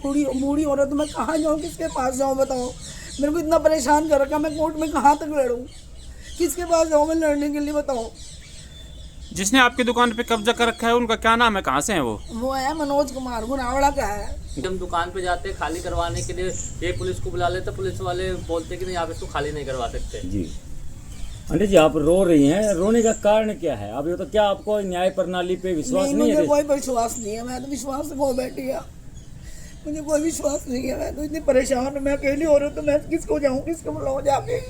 बूढ़ी बूढ़ी औरत, मैं कहाँ जाऊँ, किसके पास जाऊँ बताओ। मेरे को इतना परेशान कर रखा, मैं कोर्ट में कहाँ तक लड़ूँ, किसके पास जाऊँ मैं लड़ने के लिए बताओ। जिसने आपकी दुकान पे कब्जा कर रखा है उनका क्या नाम है, कहाँ से है वो है मनोज कुमार, गुनावड़ा का है। हम दुकान पे जाते हैं खाली करवाने के लिए, ये पुलिस को बुला लेते, पुलिस वाले बोलते कि नहीं आप इसको खाली नहीं करवा सकते। जी आंटी जी, आप रो रही हैं, रोने का कारण क्या है? अब ये तो क्या आपको न्याय प्रणाली पे विश्वास नहीं है? मुझे कोई विश्वास नहीं है, मैं तो विश्वास से खो बैठी है, मुझे कोई विश्वास नहीं है। मैं तो इतनी परेशान हूँ, मैं अकेली हो रही हूँ, तो मैं किसको जाऊँ, किसको बुलाऊँ जाके।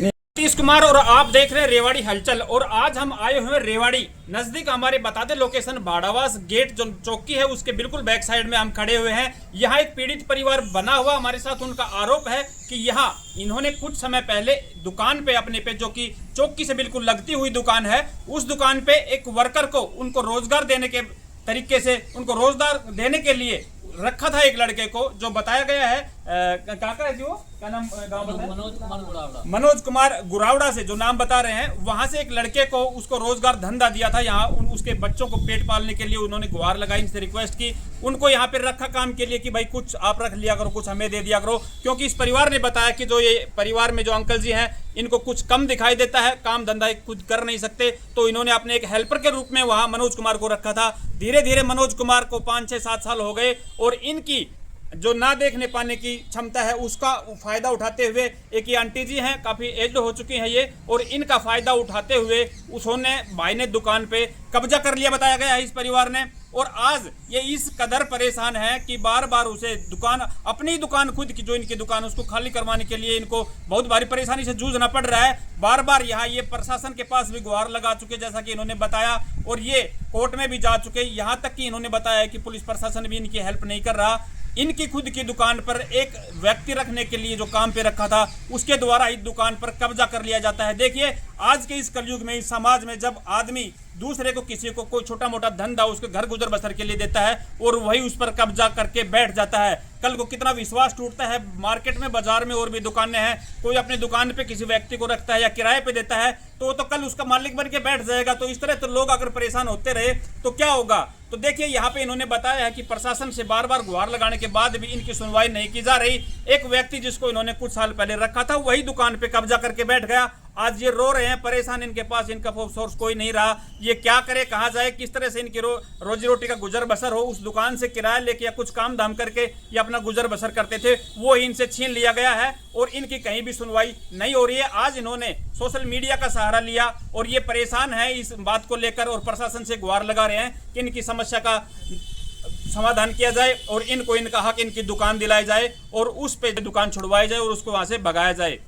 नीतीश कुमार और आप देख रहे हैं रेवाड़ी हलचल। और आज हम आए हुए हैं रेवाड़ी नजदीक, हमारे बता दें लोकेशन बाड़ावास गेट जो चौकी है उसके बिल्कुल बैक साइड में हम खड़े हुए हैं। यहाँ एक पीड़ित परिवार बना हुआ हमारे साथ, उनका आरोप है कि यहाँ इन्होंने कुछ समय पहले दुकान पे अपने पे, जो कि चौकी से बिल्कुल लगती हुई दुकान है, उस दुकान पे एक वर्कर को उनको रोजगार देने के तरीके से, उनको रोजगार देने के लिए रखा था एक लड़के को, जो बताया गया है काका है जो क्या नाम गांव बताया, मनोज कुमार गुरावड़ा से जो नाम बता रहे हैं, वहां से एक लड़के को उसको रोजगार धंधा दिया था। यहाँ उसके बच्चों को पेट पालने के लिए उन्होंने गुहार लगाई, इनसे रिक्वेस्ट की, उनको यहाँ पे रखा काम के लिए कि भाई कुछ आप रख लिया करो, कुछ हमें दे दिया करो, क्योंकि इस परिवार ने बताया कि जो ये परिवार में जो अंकल जी हैं इनको कुछ कम दिखाई देता है, काम धंधा खुद कर नहीं सकते, तो इन्होंने अपने एक हेल्पर के रूप में वहां मनोज कुमार को रखा था। धीरे धीरे मनोज कुमार को 5, 6, 7 साल हो गए और इनकी जो ना देखने पाने की क्षमता है उसका फायदा उठाते हुए, एक ये आंटी जी हैं, काफी एज हो चुकी हैं ये, और इनका फायदा उठाते हुए उसने भाई ने दुकान पे कब्जा कर लिया, बताया गया है इस परिवार ने। और आज ये इस कदर परेशान है कि बार बार उसे दुकान, अपनी दुकान खुद की जो इनकी दुकान, उसको खाली करवाने के लिए इनको बहुत भारी परेशानी से जूझना पड़ रहा है। बार बार यहाँ ये प्रशासन के पास भी गुहार लगा चुके, जैसा कि इन्होंने बताया, और ये कोर्ट में भी जा चुके। यहाँ तक कि इन्होंने बताया कि पुलिस प्रशासन भी इनकी हेल्प नहीं कर रहा। इनकी खुद की दुकान पर एक व्यक्ति रखने के लिए जो काम पे रखा था, उसके द्वारा इस दुकान पर कब्जा कर लिया जाता है। देखिए आज के इस कलयुग में, इस समाज में, जब आदमी दूसरे को, किसी को कोई छोटा मोटा धंधा उसके घर गुजर बसर के लिए देता है और वही उस पर कब्जा करके बैठ जाता है, कल को कितना विश्वास टूटता है। मार्केट में, बाजार में और भी दुकानें हैं, कोई अपनी दुकान पे किसी व्यक्ति को रखता है या किराए पे देता है तो कल उसका मालिक बन के बैठ जाएगा। तो इस तरह तो लोग अगर परेशान होते रहे तो क्या होगा। तो देखिए यहाँ पे इन्होंने बताया है कि प्रशासन से बार बार गुहार लगाने के बाद भी इनकी सुनवाई नहीं की जा रही। एक व्यक्ति जिसको इन्होंने कुछ साल पहले रखा था वही दुकान पे कब्जा करके बैठ गया। आज ये रो रहे हैं, परेशान, इनके पास इनका सोर्स कोई नहीं रहा, ये क्या करे, कहाँ जाए, किस तरह से इनकी रोजी रोटी का गुजर बसर हो। उस दुकान से किराया लेके या कुछ काम धाम करके ये अपना गुजर बसर करते थे, वो इनसे छीन लिया गया है और इनकी कहीं भी सुनवाई नहीं हो रही है। आज इन्होंने सोशल मीडिया का सहारा लिया और ये परेशान है इस बात को लेकर और प्रशासन से गुहार लगा रहे हैं कि इनकी समस्या का समाधान किया जाए और इनको इनका हक, इनकी दुकान दिलाई जाए और उस पे दुकान छुड़वाई जाए और उसको वहां से भगाया जाए।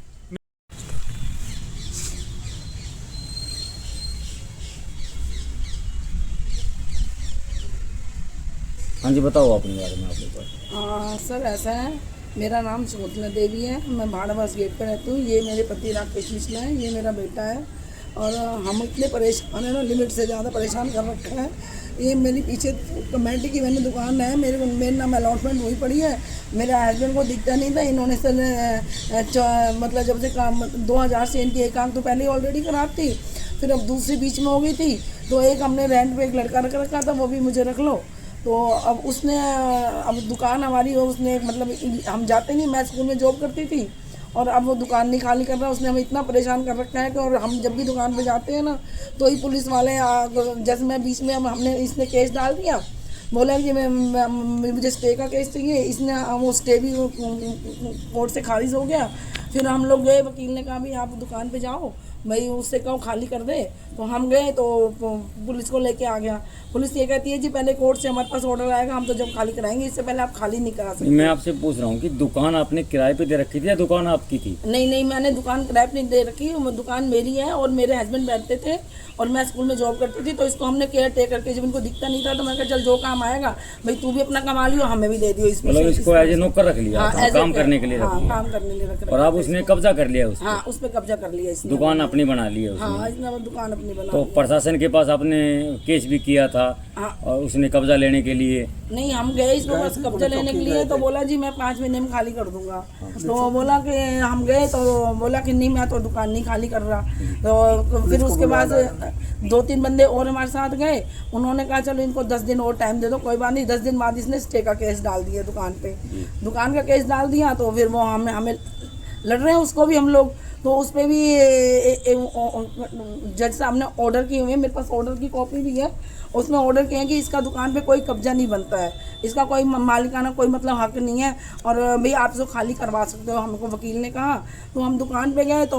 हाँ जी, बताओ अपने बारे में। आपके सर ऐसा है, मेरा नाम सुगोतला देवी है, मैं बाड़ावास गेट पर रहती हूँ। ये मेरे पति राकेश मिश्रा है, ये मेरा बेटा है और हम इतने परेशान है ना, लिमिट से ज़्यादा परेशान कर रखा है। ये मेरी पीछे कमेटी की मैंने दुकान है, मेरे नाम अलॉटमेंट हुई पड़ी है। मेरे हस्बैंड को दिखता नहीं था, इन्होंने सर मतलब जब से काम 2000 से इनकी एक आंख तो पहले ही ऑलरेडी खराब थी, फिर अब दूसरी बीच में हो गई थी, तो एक हमने रेंट पे एक लड़का रख रखा था, वो भी मुझे रख लो। तो अब उसने, अब दुकान हमारी हो, उसने मतलब हम जाते नहीं, मैं स्कूल में जॉब करती थी और अब वो दुकान नहीं खाली कर रहा। उसने हमें इतना परेशान कर रखा है कि, और हम जब भी दुकान पे जाते हैं ना तो ही पुलिस वाले, जैसे मैं बीच में, हमने इसने केस डाल दिया, बोला कि मुझे स्टे का केस चाहिए, इसने वो स्टे भी कोर्ट से खारिज हो गया। फिर हम लोग गए, वकील ने कहा भी आप दुकान पे जाओ, भाई उससे कहो खाली कर दे। तो हम गए तो पुलिस को लेके आ गया। पुलिस ये कहती है जी पहले कोर्ट से हमारे पास ऑर्डर आएगा, हम तो जब खाली कराएंगे, इससे पहले आप खाली नहीं करा सकते। मैं आपसे पूछ रहा हूँ कि दुकान आपने किराए पे दे रखी थी या दुकान आपकी थी? नहीं, मैंने दुकान किराए पे नहीं दे रखी, दुकान मेरी है और मेरे हस्बैंड बैठते थे और मैं स्कूल में जॉब करती थी। तो इसको हमने केयर टेकर के, जब इनको दिखता नहीं था तो मैं कहा चल जो काम आएगा भाई तू भी अपना कमा लियो, हमें भी दे दियो। मतलब इसको एज ए नौकर रख लिया, काम करने के लिए रख लिया, काम करने के लिए रख और अब उसने कब्जा कर लिया, हाँ उस पर कब्जा कर लिया इसने। दुकान अपनी बना ली है उसने। हाँ, इसने दुकान अपनी बना तो ली। प्रशासन के पास आपने केस भी किया था हाँ। और उसने कब्जा लेने के लिए। नहीं, हम गए इसको बस कब्जा लेने के लिए, तो बोला जी मैं 5 महीने में खाली कर दूंगा। तो बोला कि हम गए तो बोला कि नहीं मैं तो दुकान नहीं खाली कर रहा। तो फिर उसके बाद 2-3 बंदे और हमारे साथ गए, उन्होंने कहा चलो इनको 10 दिन और टाइम दे दो, कोई बात नहीं। 10 दिन बाद इसने स्टे का केस डाल दिया दुकान पे, दुकान का केस डाल दिया। तो फिर वो हमें लड़ रहे हैं उसको भी हम लोग, तो उस पर भी जज साहब ने ऑर्डर किए हुए हैं, मेरे पास ऑर्डर की कॉपी भी है, उसमें ऑर्डर किए हैं कि इसका दुकान पे कोई कब्जा नहीं बनता है, इसका कोई मालिकाना कोई मतलब हक नहीं है, और भाई आप इसको खाली करवा सकते हो, हमको वकील ने कहा। तो हम दुकान पे गए तो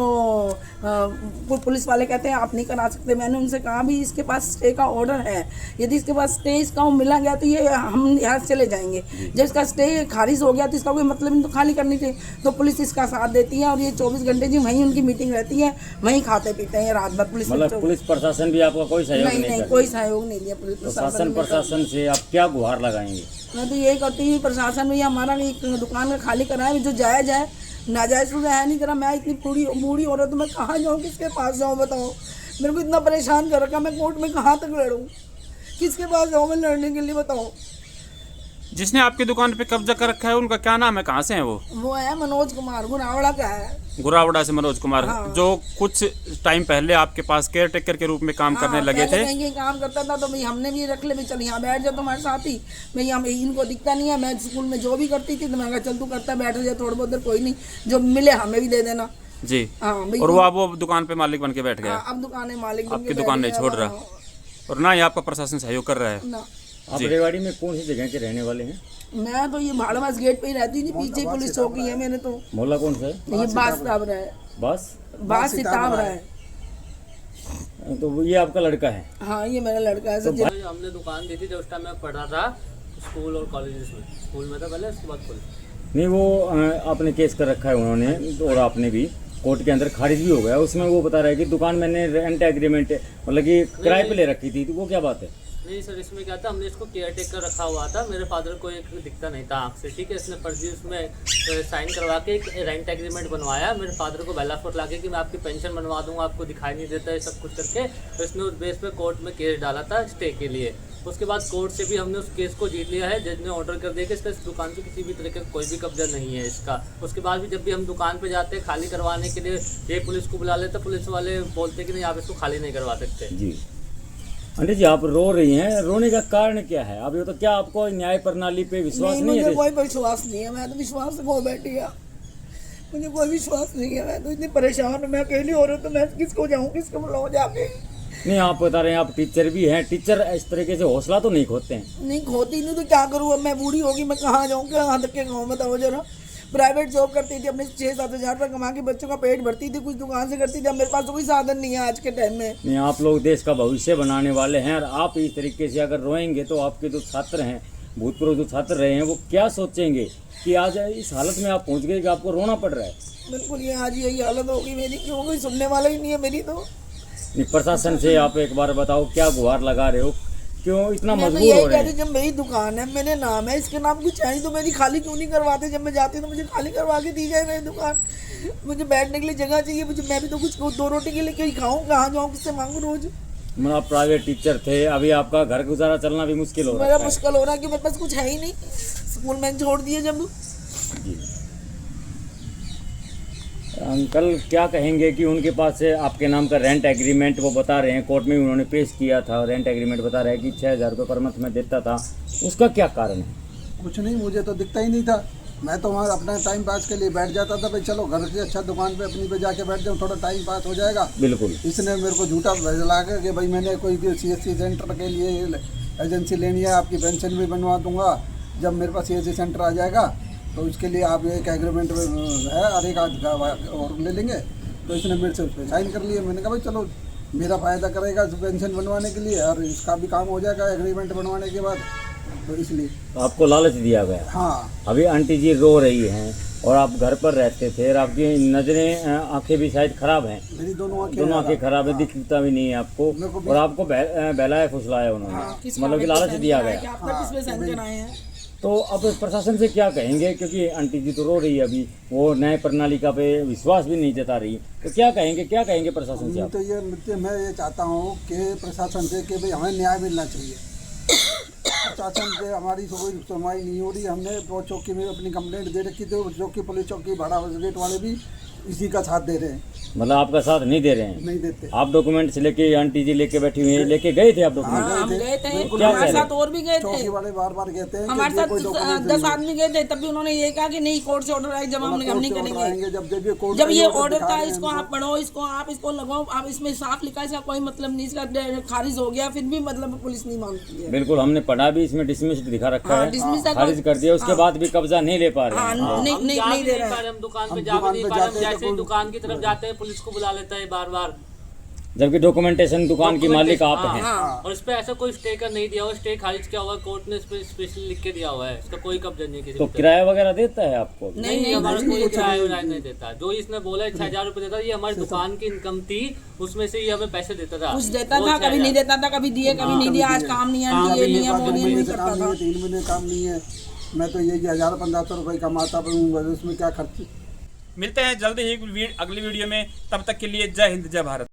पुलिस वाले कहते हैं आप नहीं करा सकते। मैंने उनसे कहा भी इसके पास स्टे का ऑर्डर है, यदि इसके पास स्टे इसका मिला गया तो ये हम यहाँ से चले जाएंगे, जब इसका स्टे खारिज हो गया तो इसका कोई मतलब नहीं, तो खाली करनी चाहिए। तो पुलिस इसका साथ देती है, और ये 24 घंटे जी वहीं उनकी मीटिंग रहती है, वहीं खाते पीते हैं रात भर। पुलिस मतलब पुलिस प्रशासन भी आपका कोई सहयोग नहीं, नहीं कोई सहयोग नहीं दिया पुलिस तो शासन प्रशासन से आप क्या गुहार लगाएंगे? मैं तो यही करती हूँ प्रशासन भैया हमारा एक दुकान का खाली कराए, जो जायज़ है, नाजायज़ तो है नहीं करा। मैं इतनी बूढ़ी औरत हूँ, मैं कहाँ जाऊँ, किसके पास जाऊँ बताओ? मेरे को इतना परेशान कर रखा, मैं कोर्ट में कहाँ तक लड़ूँ, किसके पास जाऊँ मैं लड़ने के लिए बताओ? जिसने आपकी दुकान पे कब्जा कर रखा है उनका क्या नाम है, कहाँ से है वो है मनोज कुमार, गुनावड़ा का है। गुरावड़ा से मनोज कुमार, हाँ। जो कुछ टाइम पहले आपके पास केयर टेकर के रूप में काम करने लगे थे। पहले काम करता था, तो भाई हमने भी रख ले, भाई चल यहाँ बैठ जा तुम्हारे साथ ही, भाई हम इनको दिखता नहीं है। मैं स्कूल में जो भी करती थी तो मैं कहा चल तू करता बैठ जा थोड़ा बहुत देर, कोई नहीं, जो मिले हमें भी दे देना जी। हाँ, और वो दुकान पे मालिक बन के बैठ गया। अब दुकान मालिक बन आपकी के दुकान नहीं बैठ छोड़ गया। रहा, और ना ही आपका प्रशासन सहयोग कर रहा है ना। आप रेवाड़ी में कौन सी जगह के रहने वाले हैं? मैं तो ये भाड़ावास गेट पे ही रहती थी, पीछे पुलिस चौकी है मेरे। तो मोहल्ला कौन सा है? ये बास सिताब रहा है, बास सिताब रहा है। तो ये आपका लड़का है? हाँ, ये मेरा लड़का है। हमने दुकान दी थी जब उस टाइम मैं पढ़ रहा था स्कूल और कॉलेजेस में। स्कूल में था पहले, उसके बाद कॉलेज। नहीं, वो आपने केस कर रखा है उन्होंने, और आपने भी कोर्ट के अंदर खारिज भी हो गया। उसमें वो बता रहा है कि दुकान मैंने रेंट एग्रीमेंट मतलब कि किराए पे ले रखी थी, तो वो क्या बात है? नहीं सर, इसमें क्या था, हमने इसको केयर टेकर रखा हुआ था। मेरे फादर को एक दिखता नहीं था आँख से, ठीक है। इसने फर्जी उसमें साइन करवा के एक रेंट एग्रीमेंट बनवाया। मेरे फादर को बेलाफोर ला के कि मैं आपकी पेंशन बनवा दूंगा, आपको दिखाई नहीं देता है, सब कुछ करके। तो इसने उस बेस पे कोर्ट में केस डाला था स्टे के लिए। उसके बाद कोर्ट से भी हमने उस केस को जीत लिया है। जज ने ऑर्डर कर दिया कि इसका इस दुकान पे किसी भी तरह का कोई भी कब्जा नहीं है इसका। उसके बाद भी जब भी हम दुकान पे जाते हैं खाली करवाने के लिए, ये पुलिस को बुला लेते, पुलिस वाले बोलते कि नहीं आप इसको खाली नहीं करवा सकते। जी आंटी जी, आप रो रही हैं, रोने का कारण क्या है? आप ये तो क्या आपको न्याय प्रणाली पे विश्वास नहीं है? मुझे कोई विश्वास नहीं है, मैं तो विश्वास से खो बैठी है, मुझे कोई विश्वास नहीं है। मैं तो इतनी परेशान हूँ, मैं अकेली हो रही हूँ, तो मैं किसको जाऊँ, किसको बुलाऊँ जाके? नहीं, आप बता रहे हैं आप टीचर भी हैं, टीचर इस तरीके से हौसला तो नहीं खोते हैं? नहीं खोती नहीं तो क्या करूँ, अब मैं बूढ़ी होगी, मैं कहाँ जाऊँ, कहाँ तक के गाँव बताओ जरा। प्राइवेट जॉब करती थी, अपने 6-7 हज़ार रुपये कमा के बच्चों का पेट भरती थी, कुछ दुकान से करती थी। अब मेरे पास तो कोई साधन नहीं है आज के टाइम में। नहीं, आप लोग देश का भविष्य बनाने वाले हैं, और आप इस तरीके से अगर रोएंगे तो आपके जो छात्र हैं, भूतपूर्व जो छात्र रहे हैं, वो क्या सोचेंगे कि आज इस हालत में आप पहुंच गए कि आपको रोना पड़ रहा है? बिल्कुल, ये आज यही हालत होगी मेरी, क्यों कोई सुनने वाला ही नहीं है मेरी। तो नहीं, प्रशासन से आप एक बार बताओ क्या गुहार लगा रहे हो, क्यों इतना मैं तो मजबूर यही हो रहे कहती, हैं? जब मेरी दुकान है, मेरे नाम है, इसके नाम कुछ चाहिए तो मेरी खाली क्यों नहीं करवाते? जब मैं जाती तो मुझे खाली करवा के दी जाए मेरी दुकान। मुझे बैठने के लिए जगह चाहिए, मुझे, मैं भी तो कुछ 2 रोटी के लिए क्यों खाऊं, कहाँ जाऊँ, किससे मांगू रोज? मतलब आप प्राइवेट टीचर थे, अभी आपका घर गुजारा चलना भी मुश्किल हो रहा मेरा है। मुश्किल हो रहा है कि मेरे पास कुछ है ही नहीं, स्कूल मैंने छोड़ दिए जब। जी अंकल, क्या कहेंगे कि उनके पास से आपके नाम का रेंट एग्रीमेंट वो बता रहे हैं, कोर्ट में भी उन्होंने पेश किया था, रेंट एग्रीमेंट बता रहे हैं कि 6,000 रुपये पर मंथ में देता था, उसका क्या कारण है? कुछ नहीं, मुझे तो दिखता ही नहीं था। मैं तो वहाँ अपना टाइम पास के लिए बैठ जाता था, भाई चलो घर से अच्छा दुकान पे अपनी पे जाके बैठ जाऊँ, थोड़ा टाइम पास हो जाएगा। बिल्कुल। इसने मेरे को झूठा भेजला कर कि भाई मैंने कोई CSC सेंटर के लिए एजेंसी लेनी है, आपकी पेंशन भी बनवा दूंगा जब मेरे पास CSC सेंटर आ जाएगा, तो उसके लिए आप एक एग्रीमेंट है और एक आध और ले लेंगे। तो इसने मेरे से साइन कर लिए। मैंने कहा भाई चलो मेरा फ़ायदा करेगा पेंशन बनवाने के लिए, और इसका भी काम हो जाएगा एग्रीमेंट बनवाने के बाद, तो इसलिए आपको लालच दिया गया। हाँ। अभी आंटी जी रो रही हैं और आप घर पर रहते थे, और आपकी नज़रें आंखें भी शायद खराब हैं। मेरी दोनों आंखें खराब है, दिखता भी नहीं है आपको, और आपको बहलाया फुसलाया उन्होंने, मतलब कि लालच दिया गया। आपका किस पे साइन कराए हैं? तो अब प्रशासन से क्या कहेंगे, क्योंकि आंटी जी तो रो रही है अभी, वो नए प्रणालिका पे विश्वास भी नहीं जता रही, तो क्या कहेंगे प्रशासन से आप? तो मैं ये चाहता हूँ कि प्रशासन से कि भाई हमें न्याय मिलना चाहिए। प्रशासन से हमारी कोई सुनवाई नहीं हो रही। हमने वो चौकी में अपनी कंप्लेंट दे रखी थी, चौकी पुलिस चौकी भाड़ा गेट वाले भी इसी का साथ दे रहे हैं, मतलब आपका साथ नहीं दे रहे हैं? नहीं देते। आप डॉक्यूमेंट्स लेके आंटी जी लेके बैठी हुई है, लेके गए थे आप डॉक्यूमेंट? हम गए थे, क्या हमारे कह रहे साथ और भी गए थे, चौकी वाले बार बार कहते हैं हमारे कि ये साथ कोई डॉक्यूमेंट 10 आदमी गए थे, तब भी उन्होंने ये कहा कि नहीं कोर्ट से ऑर्डर आए, जब हम नहीं करेंगे। जब ये ऑर्डर था, इसको आप पढ़ो, इसको लगाओ, आप इसमें साफ लिखा है, इसका कोई मतलब नहीं, इसका खारिज हो गया, फिर भी मतलब पुलिस नहीं मानती है। बिल्कुल, हमने पढ़ा भी, इसमें डिसमिस्ड दिखा रखा हाँ, है, dismissed है, खारिज कर दिया, उसके बाद भी कब्जा नहीं ले पा रहे हैं। नहीं दे रहा है। हम दुकान पे जा भी नहीं पा रहे, हम जैसे ही दुकान की तरफ जाते हैं पुलिस को बुला लेता है बार बार, जबकि डॉक्यूमेंटेशन दुकान की मालिक आप हैं। और इस पे ऐसा कोई स्टे का नहीं दिया हुआ, स्टे खारिज किया हुआ, कोर्ट ने इस पे स्पेशली लिख के दिया हुआ है, इसका कोई कब्जा नहीं किसी तो भी तरह। किराया वगैरह देता है आपको? नहीं हमारा कोई किराया विराया नहीं देता। जो इसने बोला 6,000 रुपए देता, ये हमारी दुकान की इनकम थी, उसमें से ये हमें पैसे देता था। कुछ देता था, कभी नहीं देता था, कभी दिए कभी नहीं दिया। आज काम नहीं है, ये नहीं है, वो नहीं करता था। 3 महीने काम नहीं है, मैं तो यही 1000-1500 रुपये कमाता पड़ूंगा, उसमें क्या खर्च। मिलते हैं जल्दी ही अगली वीडियो में, तब तक के लिए जय हिंद जय भारत।